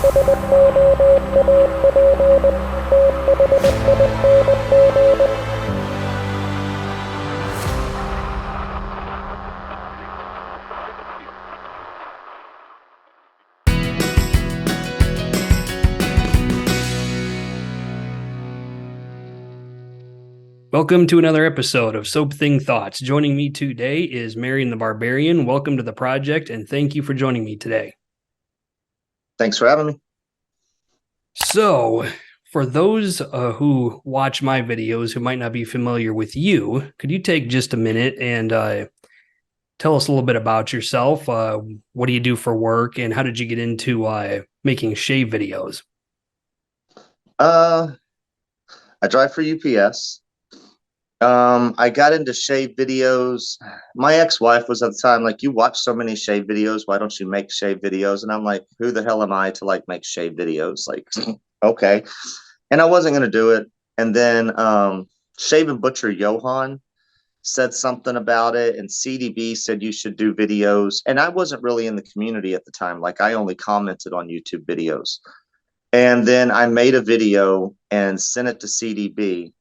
Welcome to another episode of Soap Thing Thoughts. Joining me today is Marion the Barbarian. Welcome to the project, and thank you for joining me today. Thanks for having me. So, for those who watch my videos who might not be familiar with you, could you take just a minute and tell us a little bit about yourself? What do you do for work, and how did you get into making shave videos? I drive for UPS. I got into shave videos. My ex-wife was at the time like, you watch so many shave videos, why don't you make shave videos? And I'm like, who the hell am I to like make shave videos? Like, okay. And I wasn't going to do it. And then Shave and Butcher Johan said something about it, and CDB said you should do videos. And I wasn't really in the community at the time. Like, I only commented on YouTube videos. And then I made a video and sent it to CDB.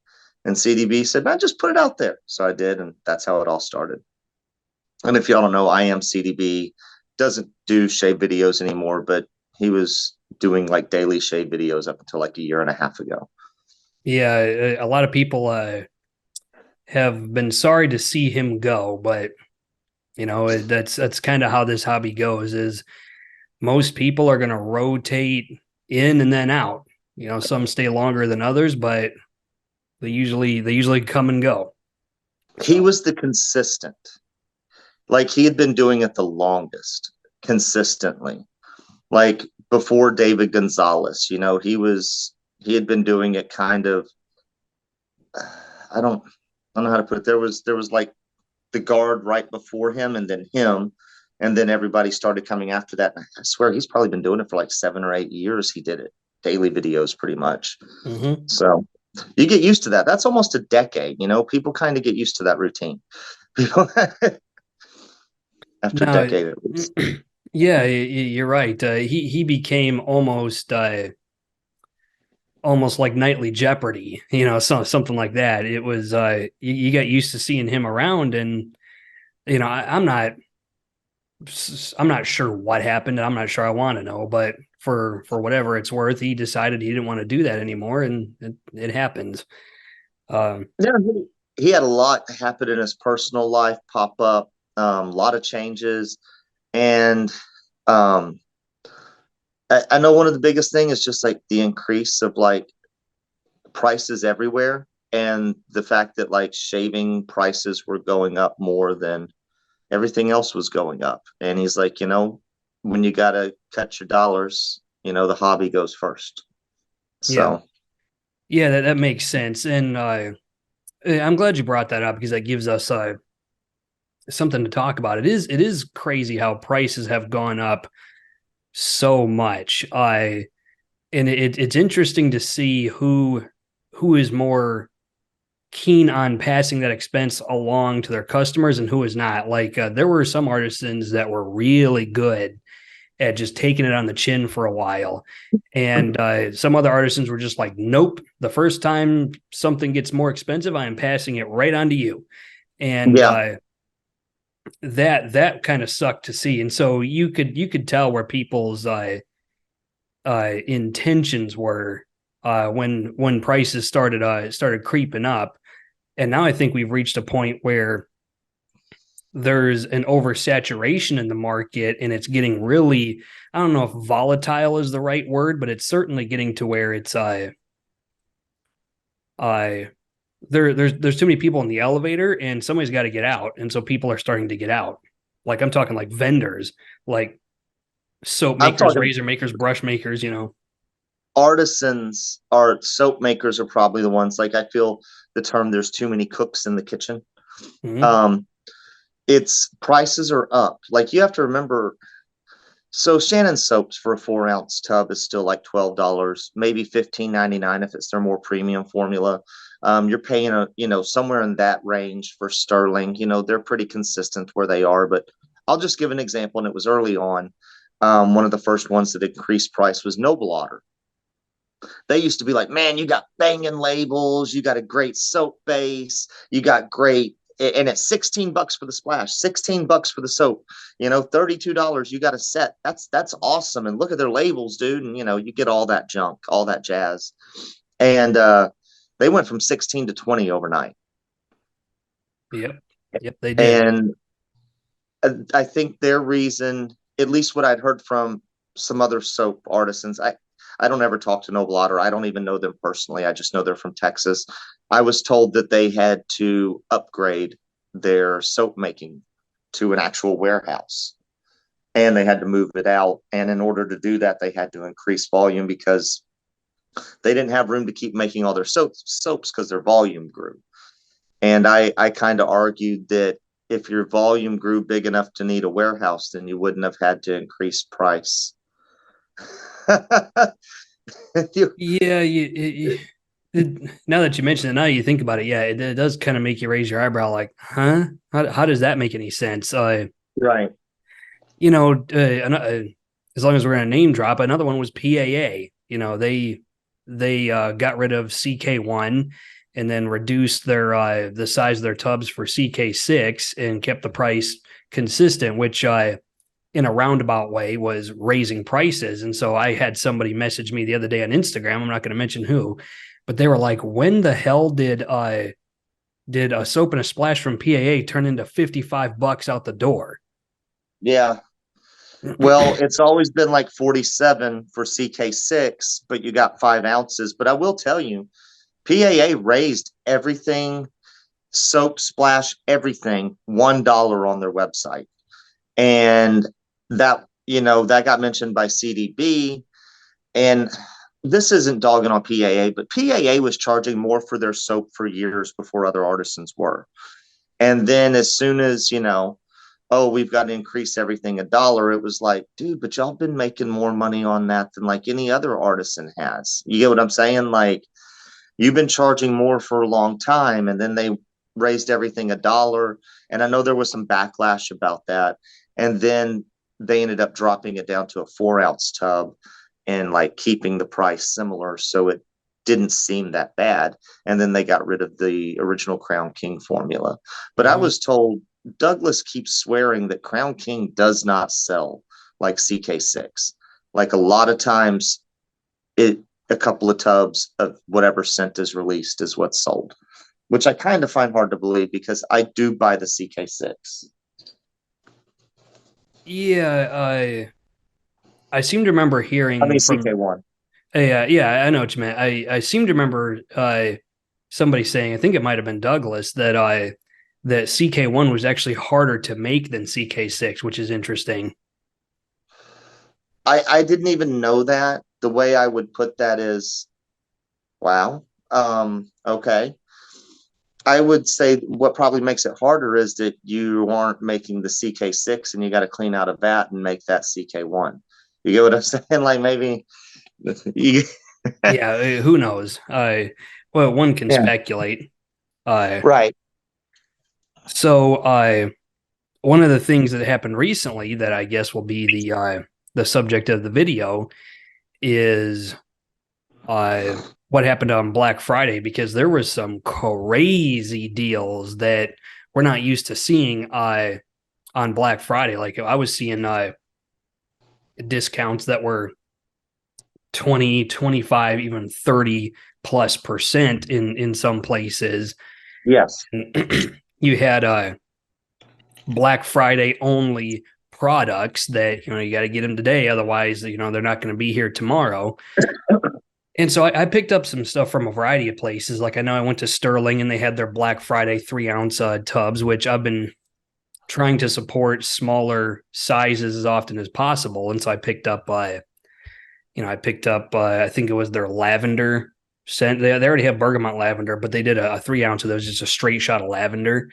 And CDB said, man, just put it out there. So I did, and that's how it all started. And if y'all don't know, I am CDB, doesn't do shave videos anymore, but he was doing like daily shave videos up until like a year and a half ago. Yeah, a lot of people have been sorry to see him go, but you know, that's kind of how this hobby goes. Is most people are going to rotate in and then out. You know, some stay longer than others, but they usually come and go. He was the consistent. Like, he had been doing it the longest consistently. Like before David Gonzalez, you know, he had been doing it kind of, I don't know how to put it. There was like the guard right before him, and then everybody started coming after that. And I swear he's probably been doing it for like 7 or 8 years. He did it daily videos pretty much. Mm-hmm. So you get used to that. That's almost a decade. You know, people kind of get used to that routine. People after a decade at least. Yeah, you're right. He became almost like nightly Jeopardy, you know, something like that. It was you got used to seeing him around, and you know, I'm not sure what happened. I'm not sure I want to know, but for whatever it's worth, he decided he didn't want to do that anymore, and it happens. Yeah, he had a lot happen in his personal life, pop up, a lot of changes, and um, I know one of the biggest thing is just like the increase of like prices everywhere, and the fact that like shaving prices were going up more than everything else was going up. And he's like, you know, when you got to cut your dollars, you know, the hobby goes first. Yeah, So yeah, that makes sense, and I'm glad you brought that up because that gives us something to talk about. It is crazy how prices have gone up so much. And it's interesting to see who is more keen on passing that expense along to their customers and who is not. Like there were some artisans that were really good at just taking it on the chin for a while, and some other artisans were just like, nope, the first time something gets more expensive, I am passing it right on to you. And yeah, that kind of sucked to see. And so you could tell where people's intentions were when prices started creeping up. And now I think we've reached a point where there's an oversaturation in the market, and it's getting really, I don't know if volatile is the right word, but it's certainly getting to where it's there's too many people in the elevator, and somebody's got to get out, and so people are starting to get out. Like I'm talking like vendors, like soap I'm makers, talking razor makers, brush makers, you know. artisans are soap makers are probably the ones. Like, I feel the term there's too many cooks in the kitchen. Mm-hmm. It's prices are up. Like, you have to remember, so Shannon soaps for a 4 ounce tub is still like $12, maybe $15.99 if it's their more premium formula. You're paying somewhere in that range for Sterling. You know, they're pretty consistent where they are. But I'll just give an example, and it was early on. one of the first ones that increased price was Noble Otter. They used to be like, man, you got banging labels, you got a great soap base, you got great, and it's $16 for the splash, $16 for the soap, $32, you got a set. That's awesome. And look at their labels, dude. And you get all that junk, all that jazz. And they went from 16 to 20 overnight. Yep. Yep, they did. And I think their reason, at least what I'd heard from some other soap artisans, I don't ever talk to Noble Otter. I don't even know them personally. I just know they're from Texas. I was told that they had to upgrade their soap making to an actual warehouse, and they had to move it out. And in order to do that, they had to increase volume because they didn't have room to keep making all their soaps because their volume grew. And I kind of argued that if your volume grew big enough to need a warehouse, then you wouldn't have had to increase price. Now that you mention it, now you think about it, yeah, it does kind of make you raise your eyebrow, like, huh? How does that make any sense? Right. As long as we're going to name drop, another one was PAA. They got rid of CK1 and then reduced their the size of their tubs for CK6 and kept the price consistent, which in a roundabout way was raising prices. And so I had somebody message me the other day on Instagram. I'm not going to mention who, but they were like, when the hell did a soap and a splash from PAA turn into $55 out the door? Yeah. Well, it's always been like 47 for CK6, but you got 5 ounces. But I will tell you, PAA raised everything, soap, splash, everything, $1 on their website. And that got mentioned by CDB. And this isn't dogging on PAA, but PAA was charging more for their soap for years before other artisans were. And then as soon as, we've got to increase everything $1, it was like, dude, but y'all been making more money on that than like any other artisan has. You get what I'm saying? Like, you've been charging more for a long time, and then they raised everything $1. And I know there was some backlash about that. And then they ended up dropping it down to a 4-ounce tub and like keeping the price similar, so it didn't seem that bad. And then they got rid of the original Crown King formula. But I was told Douglas keeps swearing that Crown King does not sell like CK6. Like a lot of times, a couple of tubs of whatever scent is released is what's sold, which I kind of find hard to believe because I do buy the CK6. Yeah, I seem to remember hearing from CK1. Yeah, I know what you meant. I seem to remember somebody saying, I think it might have been Douglas, that CK1 was actually harder to make than CK6, which is interesting. I didn't even know that. The way I would put that is, wow. Okay. I would say what probably makes it harder is that you aren't making the CK6 and you got to clean out a vat and make that CK1. You get what I'm saying? Like maybe Yeah, who knows? Well, one can speculate. Right. So one of the things that happened recently that I guess will be the subject of the video is what happened on Black Friday, because there was some crazy deals that we're not used to seeing on Black Friday. Like I was seeing discounts that were 20, 25, even 30+% in some places. Yes. And you had Black Friday only products that, you got to get them today. Otherwise, they're not going to be here tomorrow. And so I picked up some stuff from a variety of places. Like I know I went to Sterling and they had their Black Friday 3-ounce tubs, which I've been trying to support smaller sizes as often as possible. And so I picked up, I think it was their lavender scent. They already have bergamot lavender, but they did a 3-ounce that was just a straight shot of lavender.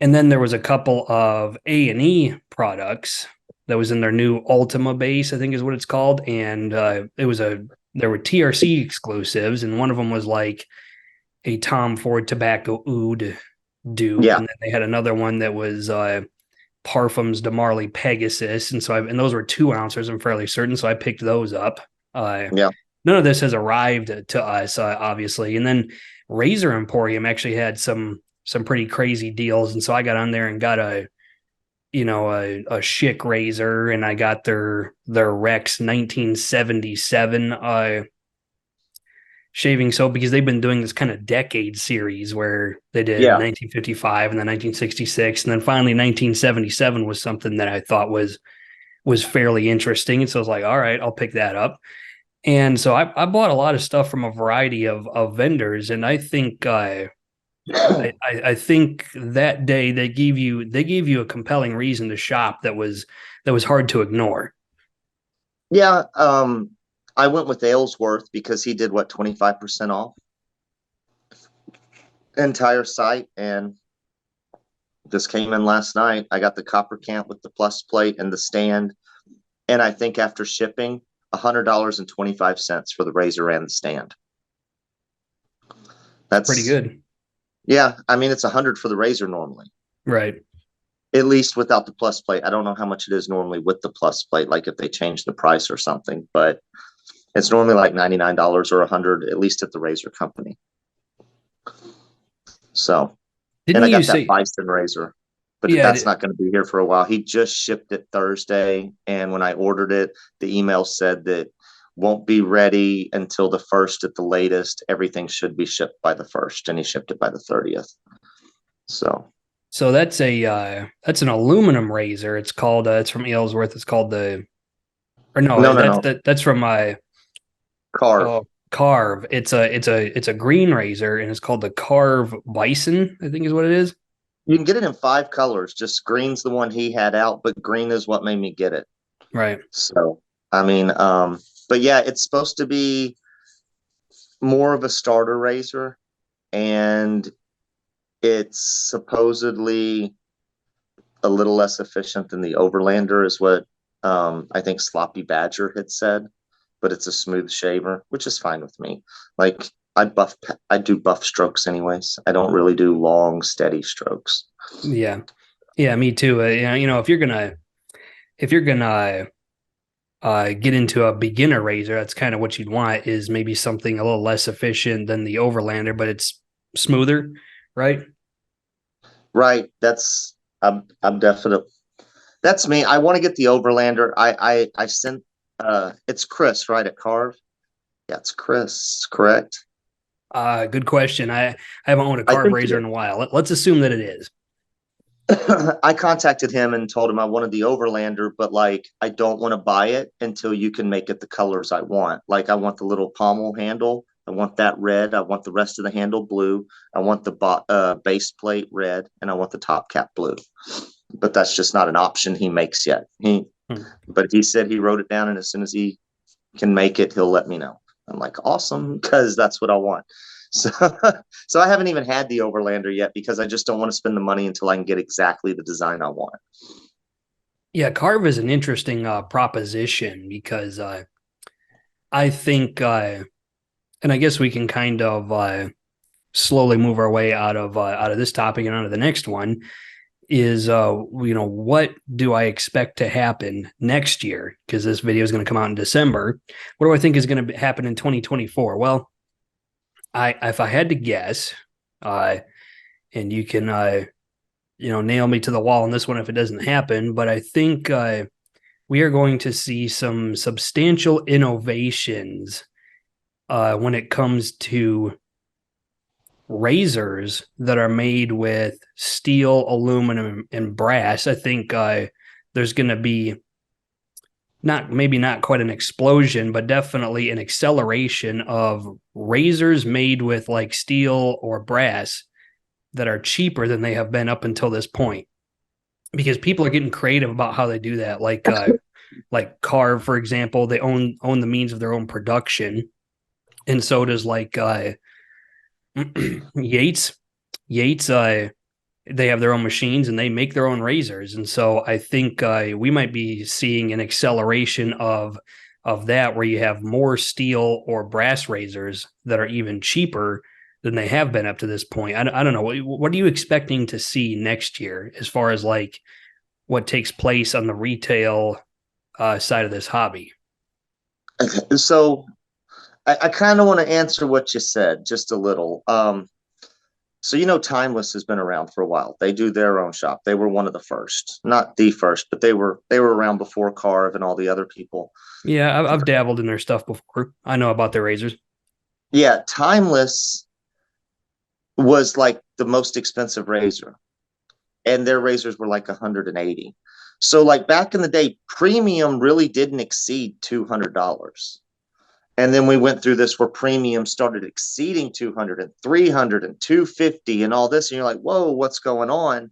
And then there was a couple of A&E products that was in their new Ultima base, I think is what it's called. And there were TRC exclusives, and one of them was like a Tom Ford tobacco oud dupe. Yeah. And then they had another one that was Parfums de Marley Pegasus, and and those were 2 ounces. I'm fairly certain, so I picked those up. Yeah. None of this has arrived to us, obviously, and then Razor Emporium actually had some pretty crazy deals, and so I got on there and got a a Schick razor, and I got their Rex 1977 shaving soap, because they've been doing this kind of decade series where they did Yeah. 1955 and then 1966, and then finally 1977 was something that I thought was fairly interesting, and so I was like, all right, I'll pick that up. And so I bought a lot of stuff from a variety of vendors, and I think I think that day they gave you a compelling reason to shop that was hard to ignore. Yeah. I went with Aylesworth because he did what, 25% off entire site, and this came in last night. I got the copper can with the plus plate and the stand, and I think after shipping, $100.25 for the razor and the stand. Pretty That's good. Yeah. I mean, it's 100 for the razor normally, Right. at least without the plus plate. I don't know how much it is normally with the plus plate, like if they change the price or something, but it's normally like $99 or 100, at least at the razor company. So, and Didn't I you got that say, Bison razor, but yeah, that's not going to be here for a while. He just shipped it Thursday, and when I ordered it, the email said that won't be ready until the 1st at the latest. Everything should be shipped by the 1st, and he shipped it by the 30th. So, so that's an aluminum razor. It's called it's from Aylesworth. It's called the or no, no, no, no. that's from my Carve. Carve. It's a green razor, and it's called the Carve Bison, I think is what it is. You can get it in 5 colors. Just green's the one he had out, but green is what made me get it. Right. So, I mean, but yeah, it's supposed to be more of a starter razor, and it's supposedly a little less efficient than the Overlander, is what I think Sloppy Badger had said. But it's a smooth shaver, which is fine with me. Like I do buff strokes anyways. I don't really do long, steady strokes. Yeah. Yeah, me too. If you're gonna get into a beginner razor, that's kind of what you'd want, is maybe something a little less efficient than the Overlander, but it's smoother, right? Right. I'm definitely that's me. I want to get the Overlander. I sent it's Chris, right, at Carve. Yeah, it's Chris, correct? Good question. I haven't owned a I carb think it razor in a while. Let's assume that it is. is. I contacted him and told him I wanted the Overlander, but like I don't want to buy it until you can make it the colors I want. Like I want the little pommel handle. I want that red. I want the rest of the handle blue. I want the base plate red, and I want the top cap blue. But that's just not an option he makes yet. Hmm. But he said he wrote it down, and as soon as he can make it, he'll let me know. I'm like, awesome, because that's what I want. So, so I haven't even had the Overlander yet because I just don't want to spend the money until I can get exactly the design I want. Yeah, carb is an interesting proposition, because I think, and I guess we can kind of slowly move our way out of this topic and onto the next one. Is what do I expect to happen next year? Because this video is going to come out in December. What do I think is going to happen in 2024? Well, if I had to guess, and you can nail me to the wall on this one if it doesn't happen, but I think we are going to see some substantial innovations when it comes to razors that are made with steel, aluminum, and brass. I think there's going to be not quite an explosion, but definitely an acceleration of razors made with like steel or brass that are cheaper than they have been up until this point, because people are getting creative about how they do that. Like Carve, for example, they own the means of their own production, and so does like Yates. Yates, they have their own machines and they make their own razors, and so I think we might be seeing an acceleration of that, where you have more steel or brass razors that are even cheaper than they have been up to this point. I don't know. What are you expecting to see next year as far as like what takes place on the retail side of this hobby. So I kind of want to answer what you said just a little. So Timeless has been around for a while. They do their own shop. They were one of the first, not the first, but they were around before Carve and all the other people. Yeah, I've dabbled in their stuff before. I know about their razors. Yeah, Timeless was like the most expensive razor, and their razors were like 180. So like back in the day, premium really didn't exceed $200. And then we went through this where premium started exceeding 200 and 300 and 250 and all this. And you're like, whoa, what's going on?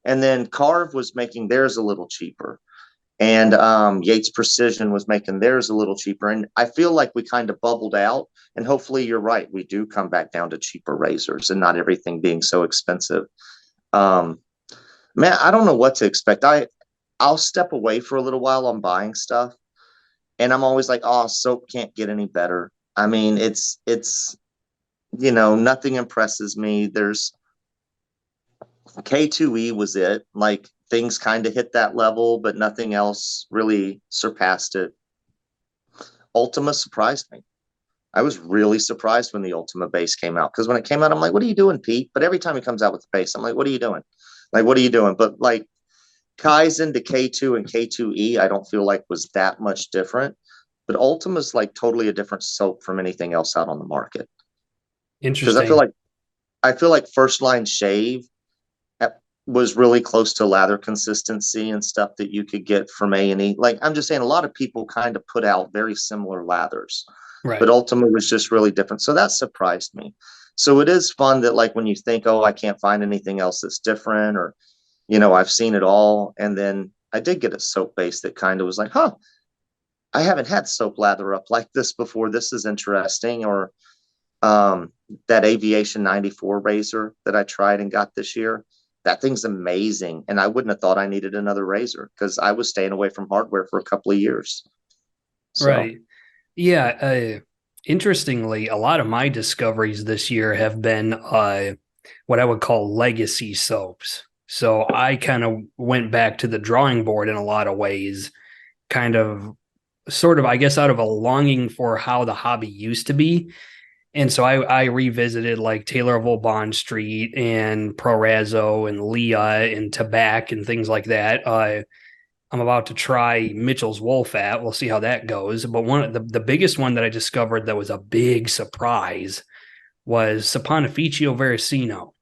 And then Carve was making theirs a little cheaper. And Yates Precision was making theirs a little cheaper. And I feel like we kind of bubbled out. And hopefully you're right. We do come back down to cheaper razors and not everything being so expensive. Um, Man, I don't know what to expect. I'll step away for a little while on buying stuff, and I'm always like, oh, soap can't get any better. I mean, it's nothing impresses me. There's K2E was it. Like things kind of hit that level, but nothing else really surpassed it. Ultima surprised me. I was really surprised when the Ultima base came out, because when it came out, I'm like, what are you doing, Pete? But every time he comes out with the base, I'm like, what are you doing? Like, what are you doing? But like Kaizen to K2 and K2E, I don't feel like was that much different. But Ultima's like totally a different soap from anything else out on the market. Because Interesting. I feel like First Line Shave was really close to lather consistency and stuff that you could get from A&E. Like I'm just saying, a lot of people kind of put out very similar lathers, but Right. Ultima was just really different. So that surprised me. So it is fun that like when you think, oh, I can't find anything else that's different, or I've seen it all. And then I did get a soap base that kind of was like, huh, I haven't had soap lather up like this before. This is interesting. Or that Aviation 94 razor that I tried and got this year. That thing's amazing. And I wouldn't have thought I needed another razor because I was staying away from hardware for a couple of years. So, Right. Yeah. Interestingly, a lot of my discoveries this year have been what I would call legacy soaps. So I kind of went back to the drawing board in a lot of ways, kind of sort of, I guess, out of a longing for how the hobby used to be. And so I revisited like Taylor of Old Bond Street and Prorazzo and Leah and Tabac and things like that. I'm about to try Mitchell's Wolfat. We'll see how that goes. But one of the biggest one that I discovered that was a big surprise was Saponificio Veracino.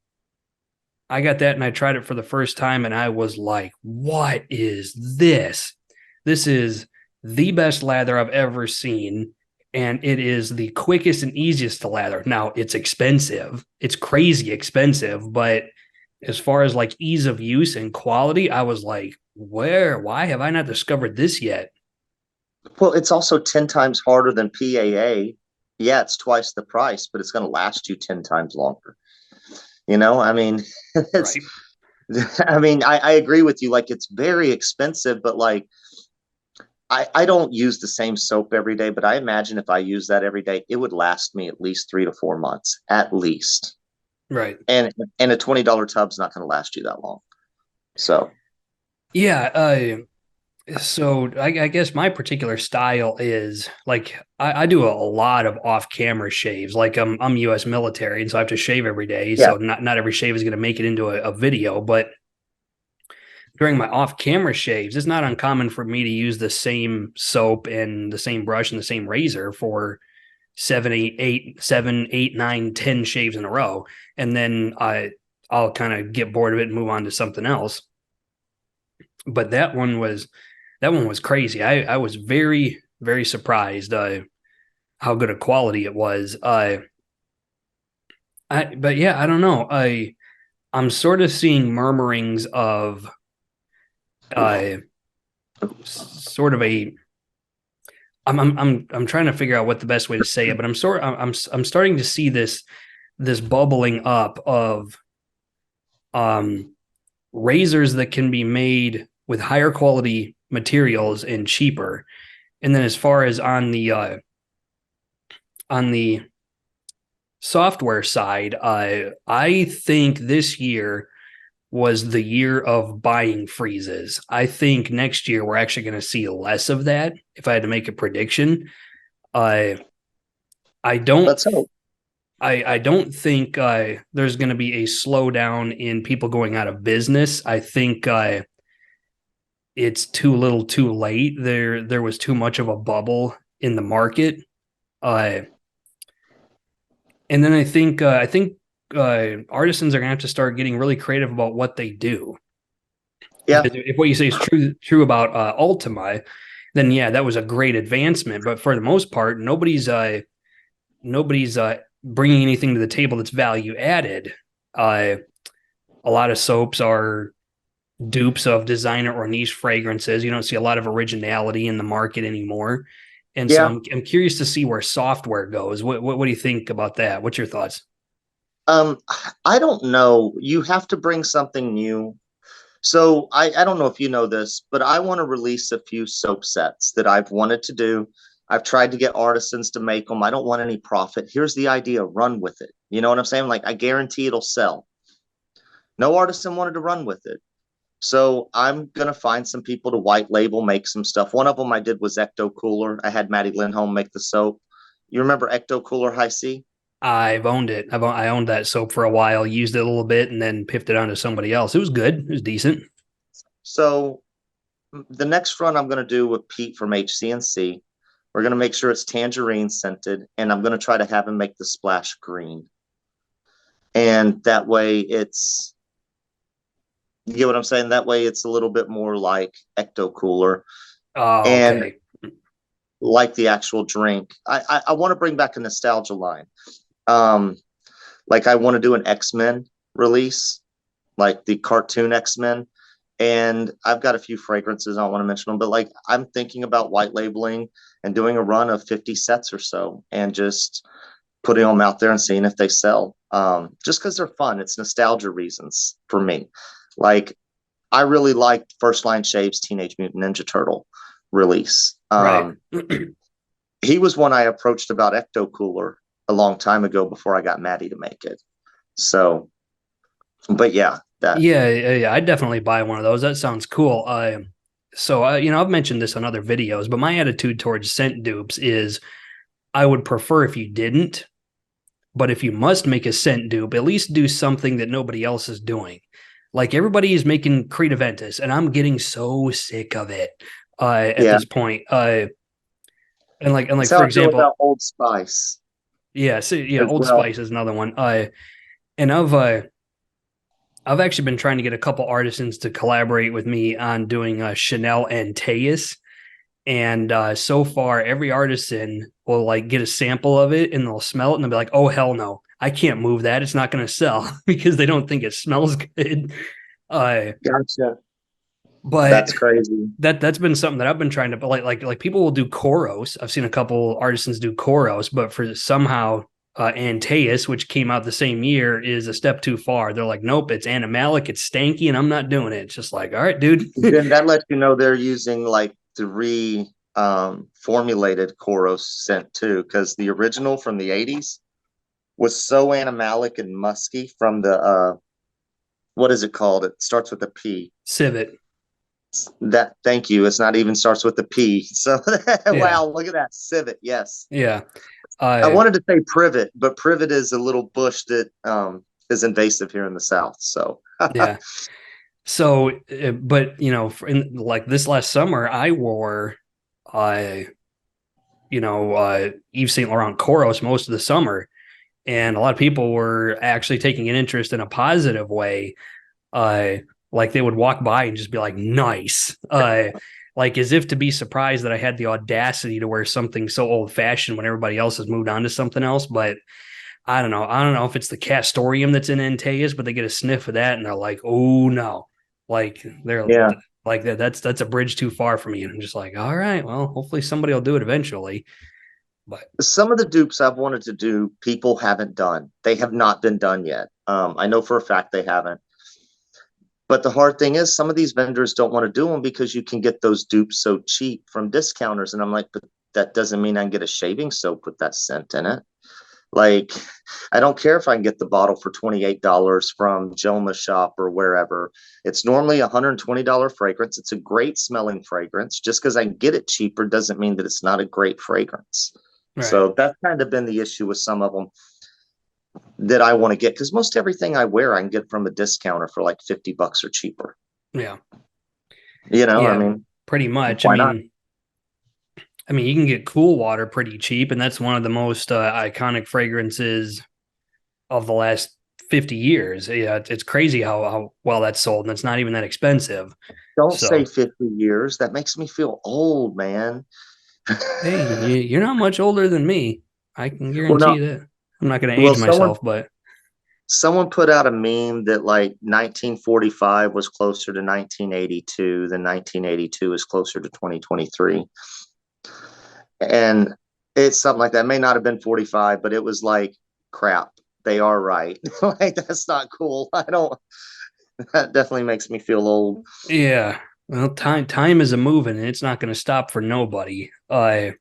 I got that and I tried it for the first time and I was like, what is this? This is the best lather I've ever seen. And it is the quickest and easiest to lather. Now, it's expensive. It's crazy expensive. But as far as like ease of use and quality, I was like, why have I not discovered this yet? well, it's also 10 times harder than PAA. Yeah, it's twice the price, but it's going to last you 10 times longer. I mean, it's, Right. I agree with you. Like, it's very expensive, but like, I don't use the same soap every day, but I imagine if I use that every day, it would last me at least 3 to 4 months, at least. Right. And a $20 tub's not going to last you that long. So, Yeah. So I guess my particular style is like I do a lot of off-camera shaves. Like I'm U.S. military, and so I have to shave every day. yeah. So not every shave is going to make it into a video. But during my off-camera shaves, it's not uncommon for me to use the same soap and the same brush and the same razor for 7, 8, 9, 10 shaves in a row, and then I'll kind of get bored of it and move on to something else. But that one was crazy. I was very, very surprised how good a quality it was. But yeah, I don't know. I'm sort of seeing murmurings of uh, sort of a. I'm trying to figure out what the best way to say it, but I'm starting to see this bubbling up of um razors that can be made with higher quality materials and cheaper. And then as far as on the software side, I think this year was the year of buying freezes. I think next year we're actually going to see less of that. If I had to make a prediction, I I don't Let's hope. I don't think there's going to be a slowdown in people going out of business. I think it's too little, too late. There was too much of a bubble in the market, uh, and then I think artisans are going to have to start getting really creative about what they do. Yeah. Because if what you say is true about Ultima, then yeah, that was a great advancement. But for the most part, nobody's bringing anything to the table that's value added. Uh, a lot of soaps are dupes of designer or niche fragrances. You don't see a lot of originality in the market anymore. And so Yeah. I'm curious to see where software goes. What do you think about that? What's your thoughts? Um, I don't know. You have to bring something new. So I don't know if you know this, but I want to release a few soap sets that I've wanted to do. I've tried to get artisans to make them. I don't want any profit. Here's the idea, run with it. You know what I'm saying? Like I guarantee it'll sell. No artisan wanted to run with it. So I'm gonna find some people to white label, make some stuff. One of them I did was Ecto Cooler. I had Maddie Lindholm make the soap. You remember Ecto Cooler High C? I've owned it. I owned that soap for a while, used it a little bit, and then piffed it onto somebody else. It was good. It was decent. So the next run I'm gonna do with Pete from HCNC. We're gonna make sure it's tangerine scented, and I'm gonna try to have him make the splash green. And that way it's you get what I'm saying? That way it's a little bit more like Ecto Cooler Oh, and okay. like the actual drink. I want to bring back a nostalgia line. Um, like I want to do an X-Men release, like the cartoon X-Men. And I've got a few fragrances. I don't want to mention them, but like I'm thinking about white labeling and doing a run of 50 sets or so and just putting them out there and seeing if they sell. Just because they're fun. It's nostalgia reasons for me. Like I really liked First Line Shave's Teenage Mutant Ninja Turtle release. Right. He was one I approached about Ecto Cooler a long time ago before I got Maddie to make it. So, but yeah, that Yeah, I'd definitely buy one of those. That sounds cool. I've mentioned this on other videos, but my attitude towards scent dupes is I would prefer if you didn't, but if you must make a scent dupe, at least do something that nobody else is doing. Like everybody is making Creed Aventus, and I'm getting so sick of it at yeah. this point. And like That's how for I feel example, about Old Spice yeah, so yeah, as Old well. Spice is another one. And I've actually been trying to get a couple artisans to collaborate with me on doing Chanel and Teus. And so far, every artisan will like get a sample of it and they'll smell it and they'll be like, "Oh hell no, I can't move that. It's not going to sell," because they don't think it smells good. Uh, Gotcha. but That's crazy. that's been something that I've been trying to like people will do Koros. I've seen a couple artisans do Koros, but for somehow Antaeus, which came out the same year, is a step too far. They're like, nope, it's animalic, it's stanky, and I'm not doing it. It's just like, all right, dude. Then that lets you know they're using like the formulated Koros scent too, because the original from the 80s was so animalic and musky from the what is it called? It starts with a P. Civet. That thank you. It's not even starts with a P. So Yeah. wow, look at that civet. Yes, Yeah. I Uh wanted to say privet, but privet is a little bush that is invasive here in the South. So yeah. So, but in like this last summer, I wore, uh, Yves Saint Laurent Koros most of the summer, and a lot of people were actually taking an interest in a positive way. Uh, like they would walk by and just be like, "Nice," like as if to be surprised that I had the audacity to wear something so old fashioned when everybody else has moved on to something else. But I don't know. I don't know if it's the castoreum that's in Antaeus, but they get a sniff of that and they're like, "Oh no!" Like they're yeah, like that. That's a bridge too far for me. And I'm just like, all right, well, hopefully somebody will do it eventually. But some of the dupes I've wanted to do, people haven't done. They have not been done yet. I know for a fact they haven't. But the hard thing is, some of these vendors don't want to do them because you can get those dupes so cheap from discounters. And I'm like, but that doesn't mean I can get a shaving soap with that scent in it. Like, I don't care if I can get the bottle for $28 from Joma's shop or wherever. It's normally a $120 fragrance. It's a great smelling fragrance. Just because I can get it cheaper doesn't mean that it's not a great fragrance. Right. So that's kind of been the issue with some of them that I want to get, because most everything I wear I can get from a discounter for like $50 or cheaper. Yeah. I Yeah, mean, pretty much. why not? I mean, you can get Cool Water pretty cheap, and that's one of the most iconic fragrances of the last 50 years. Yeah, it's crazy how well that's sold, and it's not even that expensive. Don't say So, 50 years. That makes me feel old, man. hey, you're not much older than me. I can Well, guarantee no. you that. I'm not going to Well, age someone myself, but someone put out a meme that like 1945 was closer to 1982 than 1982 is closer to 2023. And it's something like that. It may not have been 45, but it was like, crap, they are right. Like, that's not cool. I don't, that definitely makes me feel old. yeah. Well, time is a moving, and it's not going to stop for nobody. No.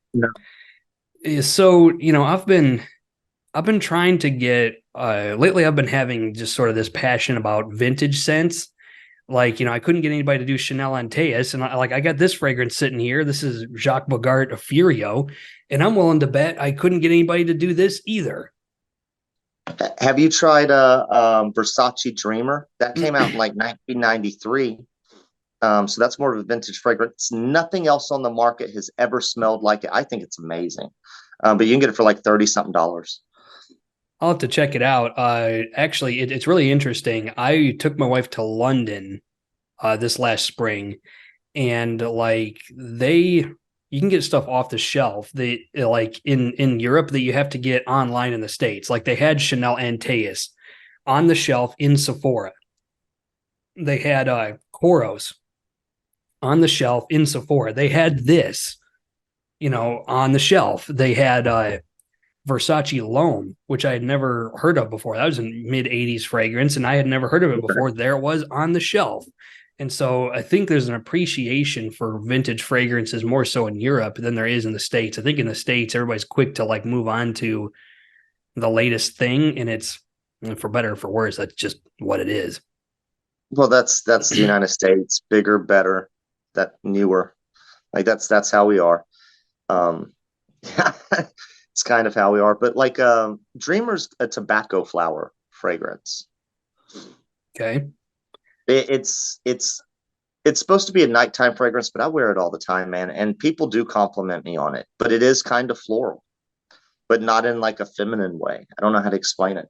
So I've been trying to get lately I've been having just sort of this passion about vintage scents. Like, I couldn't get anybody to do Chanel Antaeus, and I got this fragrance sitting here. This is Jacques Bogart of Furio, and I'm willing to bet I couldn't get anybody to do this either. Have you tried Versace Dreamer? That came out in like 1993. So that's more of a vintage fragrance. Nothing else on the market has ever smelled like it. I think it's amazing. But you can get it for like 30 something dollars. I'll have to check it out. Actually, it's really interesting. I took my wife to London this last spring, and you can get stuff off the shelf. They like in Europe that you have to get online in the States. Like they had Chanel Antaeus on the shelf in Sephora. They had Koros on the shelf in Sephora. They had this, on the shelf. They had Versace L'Homme, which I had never heard of before. That was a mid 80s fragrance, and I had never heard of it before. There it was on the shelf. And so I think there's an appreciation for vintage fragrances more so in Europe than there is in the States. I think in the States, everybody's quick to like move on to the latest thing, and it's for better or for worse, that's just what it is. Well, that's the United States, bigger, better, that newer. Like that's how we are. Um, it's kind of how we are. But like Dreamer's a tobacco flower fragrance. Okay. It's supposed to be a nighttime fragrance, but I wear it all the time, man. And people do compliment me on it. But it is kind of floral, but not in like a feminine way. I don't know how to explain it.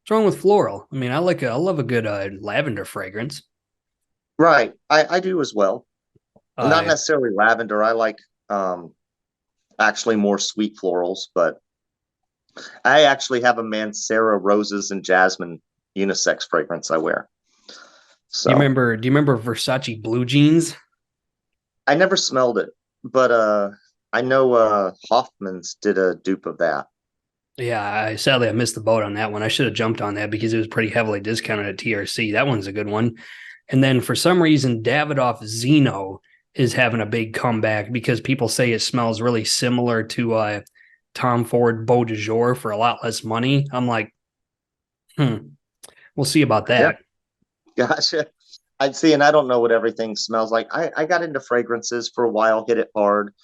What's wrong with floral? I mean, I love a good lavender fragrance. Right. I do as well. Not Uh, necessarily lavender. I like um actually more sweet florals, but I actually have a Mancera roses and jasmine unisex fragrance I wear. So do you remember Versace blue jeans? I never smelled it, but I know Hoffman's did a dupe of that. Yeah, sadly I missed the boat on that one. I should have jumped on that because it was pretty heavily discounted at TRC. That one's a good one. And then for some reason, Davidoff Zeno is having a big comeback because people say it smells really similar to Tom Ford Beau de Jour for a lot less money. I'm like, we'll see about Yeah, that. gotcha. I'd see, and I don't know what everything smells like. I got into fragrances for a while, hit it hard.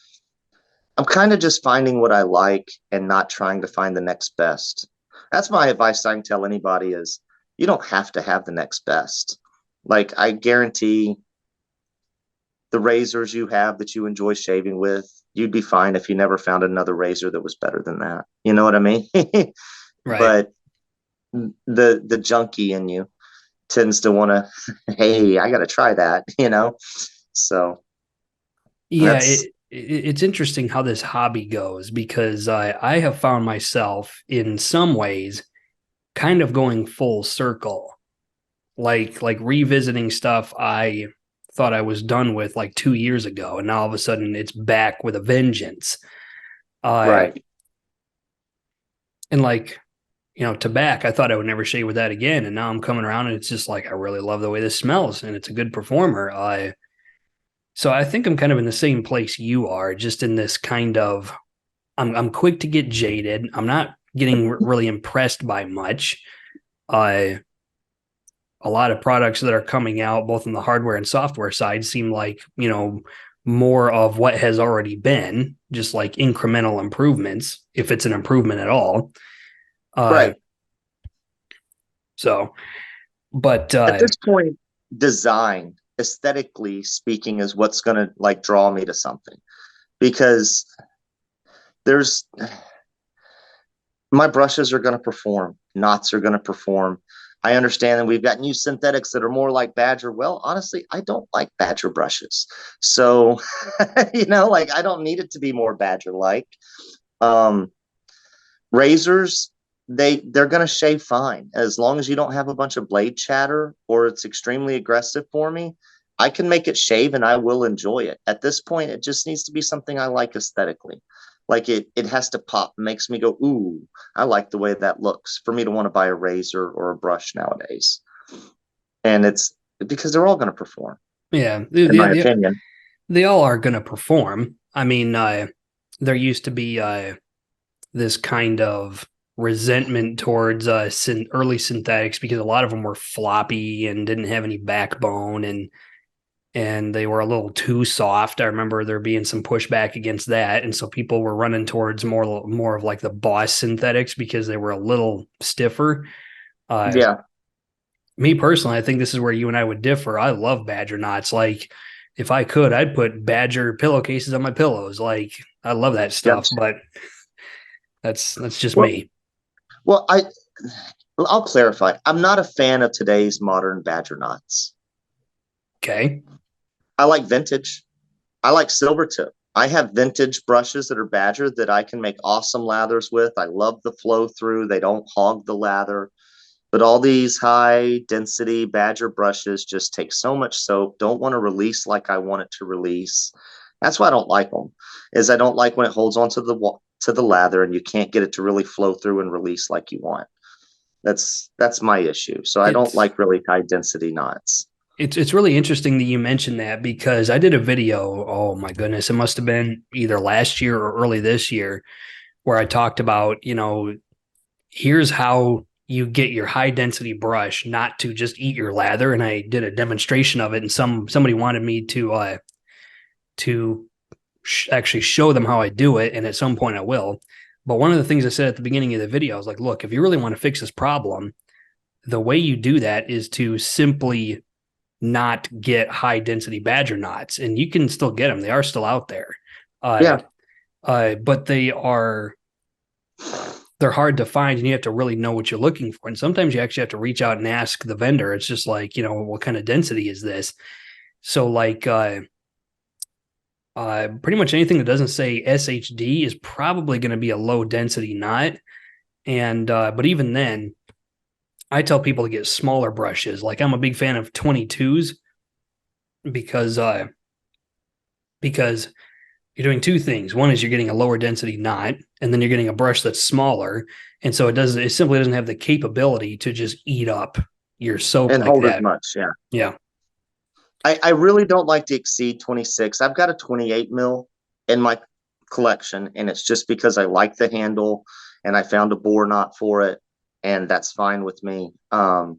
I'm kind of just finding what I like and not trying to find the next best. That's my advice I can tell anybody is you don't have to have the next best. Like I guarantee the razors you have that you enjoy shaving with, you'd be fine if you never found another razor that was better than that. You know what I mean? Right. But the junkie in you tends to want to, hey, I got to try that. So Yeah, that's it's interesting how this hobby goes because I have found myself in some ways kind of going full circle, like revisiting stuff I thought I was done with like 2 years ago, and now all of a sudden it's back with a vengeance. Uh, right. and like to back, I thought I would never shave with that again, and now I'm coming around and it's just like I really love the way this smells, and it's a good performer. So I think I'm kind of in the same place you are, just in this kind of I'm quick to get jaded. I'm not getting really impressed by much. A lot of products that are coming out, both on the hardware and software side, seem like, more of what has already been, just like incremental improvements, if it's an improvement at all. Right. So, but At this point, design, aesthetically speaking, is what's going to like draw me to something, because there's my brushes are going to perform, knots are going to perform. I understand that we've got new synthetics that are more like Badger. Well, honestly, I don't like Badger brushes. So, like I don't need it to be more Badger like. Razors, they're going to shave fine. As long as you don't have a bunch of blade chatter or it's extremely aggressive for me, I can make it shave and I will enjoy it. At this point, it just needs to be something I like aesthetically. Like it has to pop, makes me go, ooh, I like the way that looks, for me to want to buy a razor or a brush nowadays. And it's because they're all going to perform, yeah, in my opinion. they all are going to perform. I mean, there used to be this kind of resentment towards early synthetics because a lot of them were floppy and didn't have any backbone, and they were a little too soft. I remember there being some pushback against that, and so people were running towards more of like the Boss synthetics because they were a little stiffer. Yeah. Me personally, I think this is where you and I would differ. I love Badger knots. Like, if I could, I'd put Badger pillowcases on my pillows. Like, I love that stuff, Yes. but that's just Well, me. well, I'll clarify. I'm not a fan of today's modern Badger knots. Okay. I like vintage. I like silver tip. I have vintage brushes that are Badger that I can make awesome lathers with. I love the flow through. They don't hog the lather. But all these high density Badger brushes just take so much soap, don't want to release like I want it to release. That's why I don't like them, is I don't like when it holds onto the lather and you can't get it to really flow through and release like you want. That's my issue. So I don't It's like really high density knots. it's really interesting that you mentioned that because I did a video, oh my goodness, it must have been either last year or early this year, where I talked about, here's how you get your high density brush not to just eat your lather. And I did a demonstration of it, and somebody wanted me to actually show them how I do it. And at some point I will. But one of the things I said at the beginning of the video, I was like, look, if you really want to fix this problem, the way you do that is to simply not get high density Badger knots, and you can still get them. They are still out there. Yeah. But they're hard to find, and you have to really know what you're looking for. And sometimes you actually have to reach out and ask the vendor. It's just like, what kind of density is this? So like, pretty much anything that doesn't say SHD is probably going to be a low density knot. And, but even then, I tell people to get smaller brushes. Like, I'm a big fan of 22s because you're doing two things. One is you're getting a lower density knot, and then you're getting a brush that's smaller. And so it simply doesn't have the capability to just eat up your soap And like hold that. as much. Yeah. Yeah. I really don't like to exceed 26. I've got a 28 mil in my collection, and it's just because I like the handle and I found a bore knot for it, and that's fine with me. But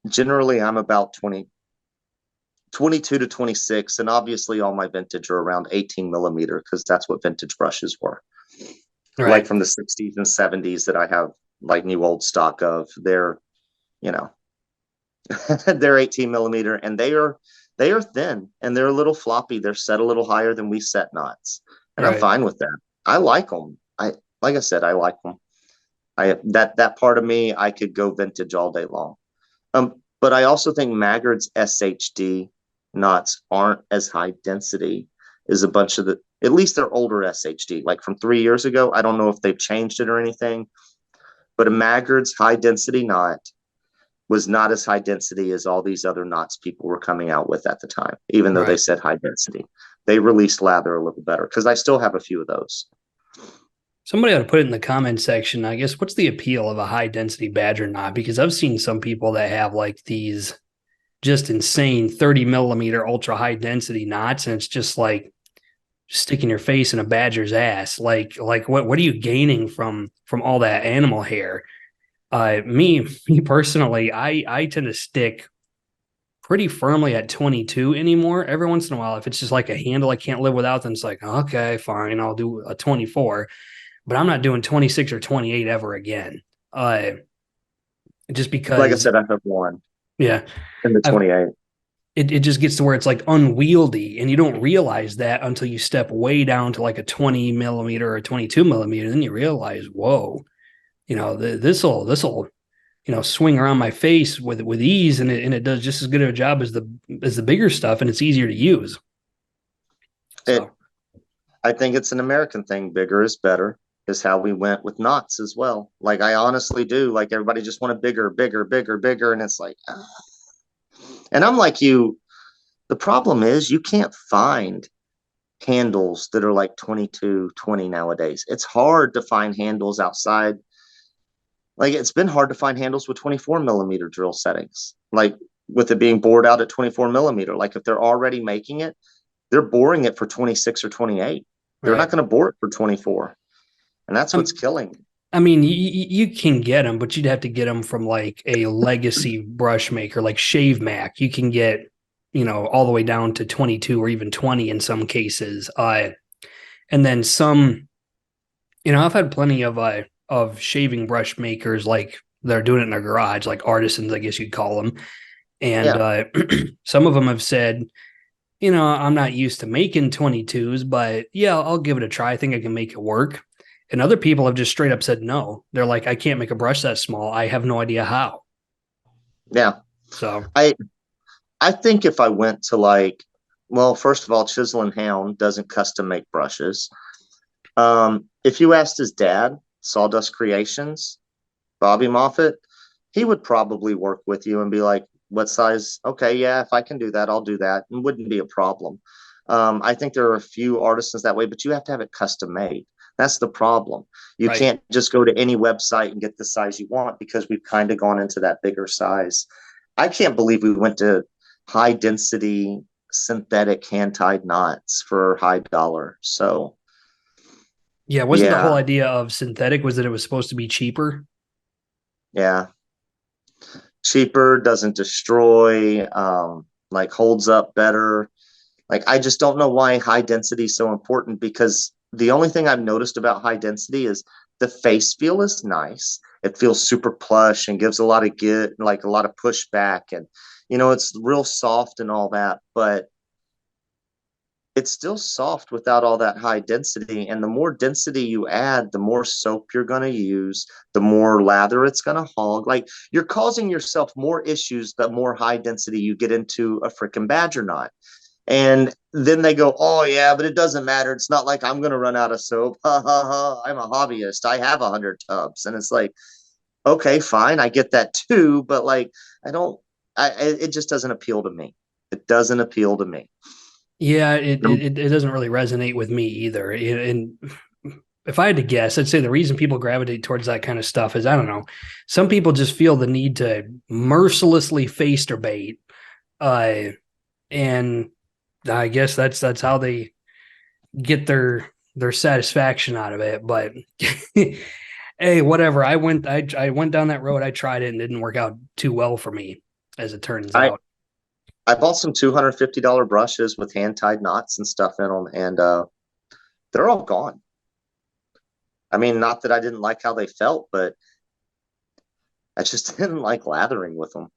generally, I'm about 22 to 26, and obviously all my vintage are around 18 millimeter because that's what vintage brushes were. Right. Like from the 60s and 70s that I have like new old stock of. They're, they're 18 millimeter, and they are thin and they're a little floppy. They're set a little higher than we set knots, and I'm fine with that. I like them. Like I said, I like them. That part of me, I could go vintage all day long. But I also think Maggard's SHD knots aren't as high density as a bunch of at least they're older SHD, like from 3 years ago. I don't know if they've changed it or anything, but a Maggard's high density knot was not as high density as all these other knots people were coming out with at the time, even though they said high density. They released lather a little better because I still have a few of those. Somebody ought to put it in the comment section, I guess, what's the appeal of a high density Badger knot? Because I've seen some people that have like these just insane 30 millimeter ultra high density knots, and it's just like, sticking your face in a badger's ass. Like what are you gaining from all that animal hair? Me personally, I tend to stick pretty firmly at 22 anymore. Every once in a while, if it's just like a handle I can't live without, then it's like, okay, fine, I'll do a 24. But I'm not doing 26 or 28 ever again. Uh, just Like I because, said, I have one yeah, in the I've 28. it just gets to where it's like unwieldy, and you don't realize that until you step way down to like a 20 millimeter or 22 millimeter. Then you realize, whoa, this'll swing around my face with ease, and it does just as good of a job as the bigger stuff, and it's easier to use. It, So I think it's an American thing. Bigger is better is how we went with knots as well. Like I honestly do. Like everybody just wanted bigger, bigger, bigger, bigger, and it's like, ah. And I'm like you. The problem is you can't find handles that are like 22, 20 nowadays. It's hard to find handles outside. Like it's been hard to find handles with 24 millimeter drill settings. Like with it being bored out at 24 millimeter. Like if they're already making it, they're boring it for 26 or 28. They're not right. going to bore it for 24. And that's what's Um, killing. I mean, you can get them, but you'd have to get them from like a legacy brush maker, like Shave Mac. You can get, all the way down to 22 or even 20 in some cases. And then some, I've had plenty of shaving brush makers like they're doing it in their garage, like artisans, I guess you'd call them. And Yeah. some of them have said, I'm not used to making 22s, but yeah, I'll give it a try. I think I can make it work. And other people have just straight up said no. They're like, I can't make a brush that small. I have no idea how. Yeah. So, I I think if I went to like, well, first of all, Chisel and Hound doesn't custom make brushes. If you asked his dad, Sawdust Creations, Bobby Moffett, he would probably work with you and be like, what size? Okay, yeah, if I can do that, I'll do that. It wouldn't be a problem. I think there are a few artisans that way, but you have to have it custom made. That's the problem. You right. can't just go to any website and get the size you want because we've kind of gone into that bigger size. I can't believe we went to high density synthetic hand tied knots for high dollar. So, Yeah. Wasn't the whole yeah, idea of synthetic was that it was supposed to be cheaper? yeah. Cheaper, doesn't destroy, like holds up better. Like I just don't know why high density is so important because the only thing I've noticed about high density is the face feel is nice. It feels super plush and gives a lot of get like a lot of pushback and it's real soft and all that, but it's still soft without all that high density. And the more density you add, the more soap you're going to use, the more lather it's going to hog. Like you're causing yourself more issues the more high density you get into a freaking badger knot. And then they go, oh, yeah, but it doesn't matter. It's not like I'm going to run out of soap. Ha, ha, ha. I'm a hobbyist. I have 100 tubs. And it's like, okay, fine. I get that too. But like, I don't, it just doesn't appeal to me. It doesn't appeal to me. Yeah, it doesn't really resonate with me either. And if I had to guess, I'd say the reason people gravitate towards that kind of stuff is I don't know. Some people just feel the need to mercilessly bait, uh, and I guess that's how they get their satisfaction out of it. But hey, whatever. I went down that road. I tried it and it didn't work out too well for me, as it turns I, out. I bought some $250 brushes with hand tied knots and stuff in them, and they're all gone. I mean, not that I didn't like how they felt, but I just didn't like lathering with them.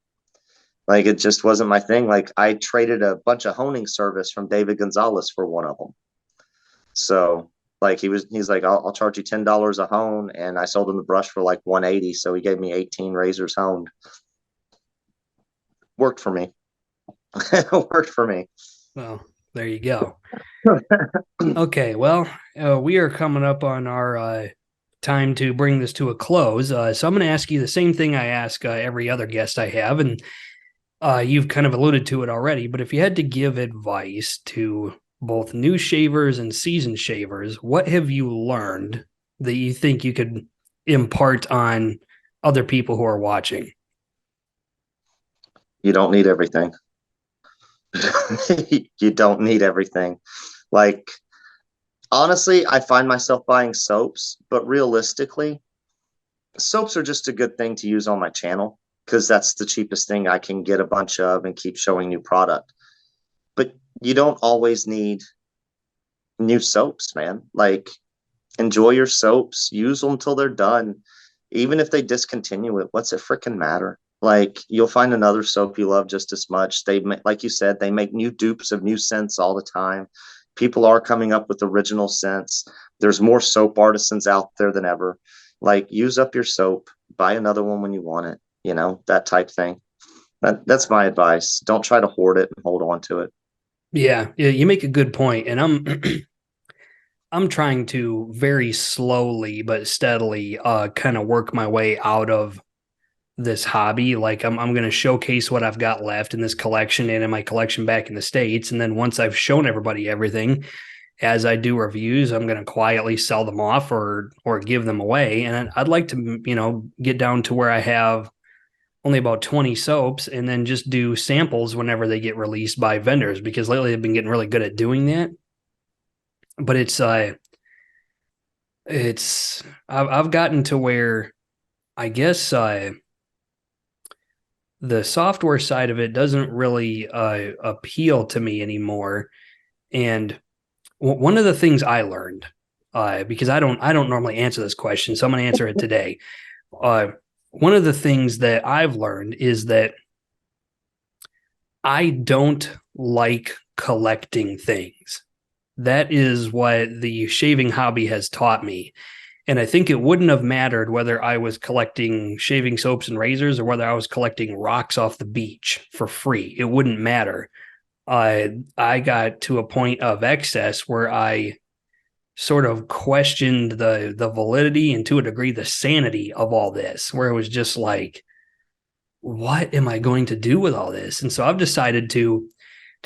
Like it just wasn't my thing. Like I traded a bunch of honing service from David Gonzalez for one of them. So like he's like, I'll charge you $10 a hone, and I sold him the brush for like 180. So he gave me 18 razors honed. Worked for me. Worked for me. Well, there you go. Okay, well, we are coming up on our time to bring this to a close. So I'm going to ask you the same thing I ask every other guest I have, and you've kind of alluded to it already. But if you had to give advice to both new shavers and seasoned shavers, what have you learned that you think you could impart on other people who are watching? You don't need everything. You don't need everything. Like Honestly, I find myself buying soaps, but realistically, soaps are just a good thing to use on my channel because that's the cheapest thing I can get a bunch of and keep showing new product. But you don't always need new soaps, man. Like, enjoy your soaps, use them until they're done. Even if they discontinue it, what's it freaking matter? Like, you'll find another soap you love just as much. Like you said, they make new dupes of new scents all the time. People are coming up with original scents. There's more soap artisans out there than ever. Like, use up your soap, buy another one when you want it, that type thing. That's my advice. Don't try to hoard it and hold on to it. Yeah, you make a good point, and I'm trying to very slowly but steadily kind of work my way out of this hobby. Like I'm going to showcase what I've got left in this collection and in my collection back in the States. And then once I've shown everybody everything, as I do reviews, I'm going to quietly sell them off or give them away. And I'd like to, get down to where I have only about 20 soaps and then just do samples whenever they get released by vendors, because lately they've been getting really good at doing that. But I've gotten to where I guess the software side of it doesn't really appeal to me anymore. And one of the things I learned, because I don't normally answer this question, so I'm going to answer it today. One of the things that I've learned is that I don't like collecting things. That is what the shaving hobby has taught me. And I think it wouldn't have mattered whether I was collecting shaving soaps and razors or whether I was collecting rocks off the beach for free. It wouldn't matter. I got to a point of excess where I sort of questioned the validity and to a degree the sanity of all this, where it was just like, what am I going to do with all this? And so I've decided to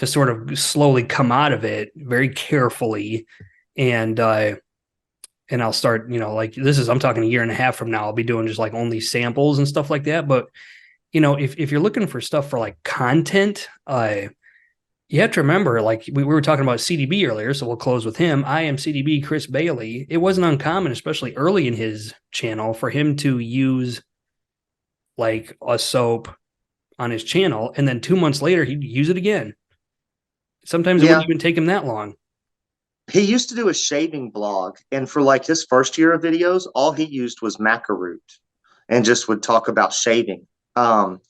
sort of slowly come out of it very carefully, and I'll start, like I'm talking a year and a half from now, I'll be doing just like only samples and stuff like that. But if you're looking for stuff for like content, you have to remember, like we were talking about CDB earlier, so we'll close with him. I am CDB Chris Bailey. It wasn't uncommon, especially early in his channel, for him to use like a soap on his channel, and then 2 months later he'd use it again. Sometimes it wouldn't even take him that long. He used to do a shaving blog, and for like his first year of videos, all he used was macaroot and just would talk about shaving. But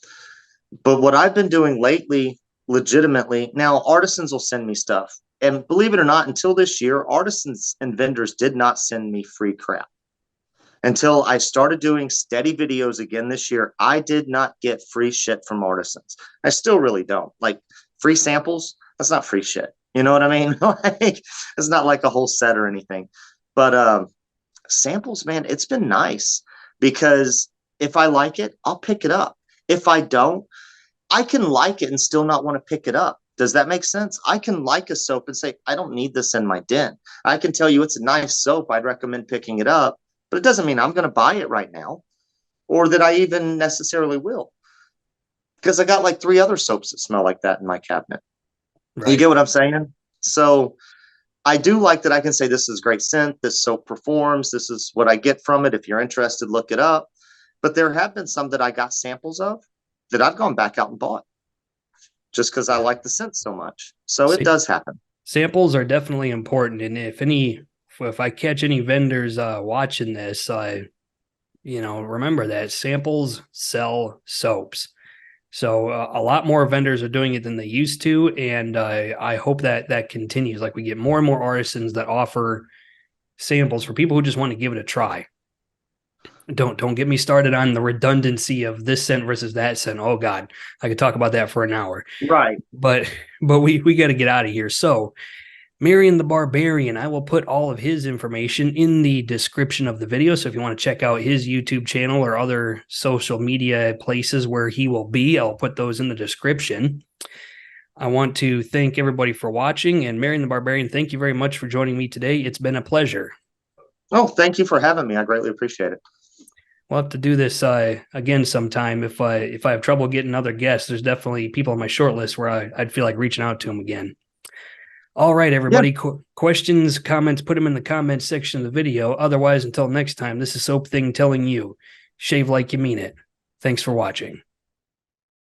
what I've been doing lately, legitimately, now artisans will send me stuff. And believe it or not, until this year, artisans and vendors did not send me free crap. Until I started doing steady videos again this year, I did not get free shit from artisans. I still really don't. Like free samples, that's not free shit. You know what I mean? Like, it's not like a whole set or anything. But samples, man, it's been nice because if I like it, I'll pick it up. If I don't, I can like it and still not want to pick it up. Does that make sense? I can like a soap and say, I don't need this in my den. I can tell you it's a nice soap. I'd recommend picking it up, but it doesn't mean I'm going to buy it right now or that I even necessarily will. Because I got like 3 other soaps that smell like that in my cabinet. Right. You get what I'm saying? So I do like that I can say this is great scent, this soap performs, this is what I get from it. If you're interested, look it up. But there have been some that I got samples of that I've gone back out and bought just because I like the scent so much. So it does happen. Samples are definitely important. And if I catch any vendors watching this, remember that samples sell soaps. So a lot more vendors are doing it than they used to, and I hope that continues. Like we get more and more artisans that offer samples for people who just want to give it a try. Don't get me started on the redundancy of this scent versus that scent. Oh God, I could talk about that for an hour. Right. But we got to get out of here. So Marion the Barbarian, I will put all of his information in the description of the video. So if you want to check out his YouTube channel or other social media places where he will be, I'll put those in the description. I want to thank everybody for watching. And Marion the Barbarian, thank you very much for joining me today. It's been a pleasure. Oh, thank you for having me. I greatly appreciate it. We'll have to do this again sometime. If I have trouble getting other guests, there's definitely people on my short list where I'd feel like reaching out to them again. All right, Yeah. everybody. Questions, comments, put them in the comments section of the video. Otherwise, until next time, this is Soap Thing telling you, shave like you mean it. Thanks for watching.